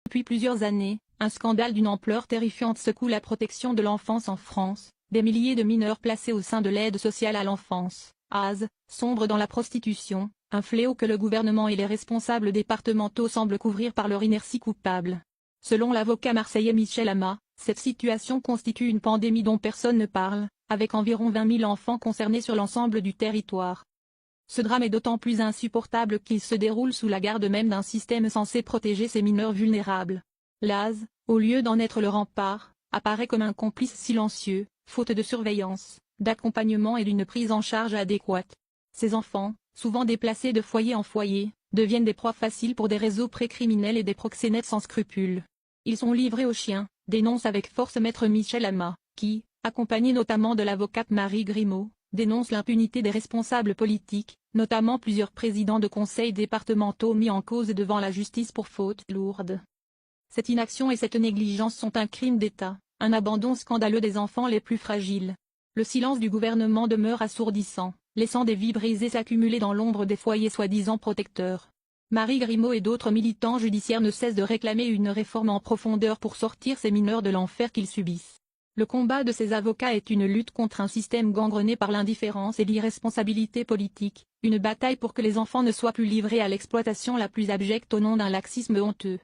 Depuis plusieurs années, un scandale d'une ampleur terrifiante secoue la protection de l'enfance en France. Des milliers de mineurs placés au sein de l'aide sociale à l'enfance, ASE, sombrent dans la prostitution, un fléau que le gouvernement et les responsables départementaux semblent couvrir par leur inertie coupable. Selon l'avocat marseillais Michel Ama, cette situation constitue une pandémie dont personne ne parle, avec environ 20 000 enfants concernés sur l'ensemble du territoire. Ce drame est d'autant plus insupportable qu'il se déroule sous la garde même d'un système censé protéger ces mineurs vulnérables. L'ASE, au lieu d'en être le rempart, apparaît comme un complice silencieux, faute de surveillance, d'accompagnement et d'une prise en charge adéquate. Ces enfants, souvent déplacés de foyer en foyer, deviennent des proies faciles pour des réseaux précriminels et des proxénètes sans scrupules. Ils sont livrés aux chiens, dénonce avec force maître Michel Ama, qui, accompagné notamment de l'avocate Marie Grimaud, dénonce l'impunité des responsables politiques, notamment plusieurs présidents de conseils départementaux mis en cause devant la justice pour fautes lourdes. Cette inaction et cette négligence sont un crime d'État, un abandon scandaleux des enfants les plus fragiles. Le silence du gouvernement demeure assourdissant, laissant des vies brisées s'accumuler dans l'ombre des foyers soi-disant protecteurs. Marie Grimaud et d'autres militants judiciaires ne cessent de réclamer une réforme en profondeur pour sortir ces mineurs de l'enfer qu'ils subissent. Le combat de ces avocats est une lutte contre un système gangrené par l'indifférence et l'irresponsabilité politique, une bataille pour que les enfants ne soient plus livrés à l'exploitation la plus abjecte au nom d'un laxisme honteux.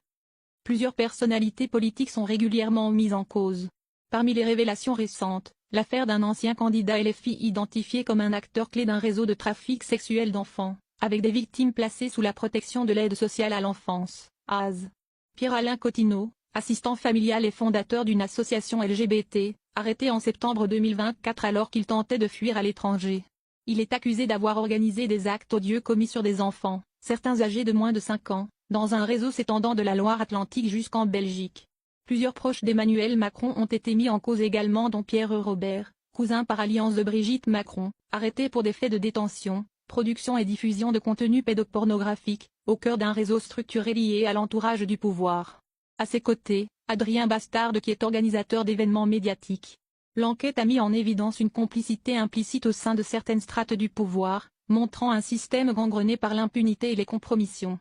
Plusieurs personnalités politiques sont régulièrement mises en cause. Parmi les révélations récentes, l'affaire d'un ancien candidat LFI identifié comme un acteur clé d'un réseau de trafic sexuel d'enfants, avec des victimes placées sous la protection de l'aide sociale à l'enfance, ASE. Pierre-Alain Cotineau, assistant familial et fondateur d'une association LGBT, arrêté en septembre 2024 alors qu'il tentait de fuir à l'étranger. Il est accusé d'avoir organisé des actes odieux commis sur des enfants, certains âgés de moins de 5 ans, dans un réseau s'étendant de la Loire-Atlantique jusqu'en Belgique. Plusieurs proches d'Emmanuel Macron ont été mis en cause également dont Pierre Robert, cousin par alliance de Brigitte Macron, arrêté pour des faits de détention, production et diffusion de contenu pédopornographique, au cœur d'un réseau structuré lié à l'entourage du pouvoir. À ses côtés, Adrien Bastard qui est organisateur d'événements médiatiques. L'enquête a mis en évidence une complicité implicite au sein de certaines strates du pouvoir, montrant un système gangrené par l'impunité et les compromissions.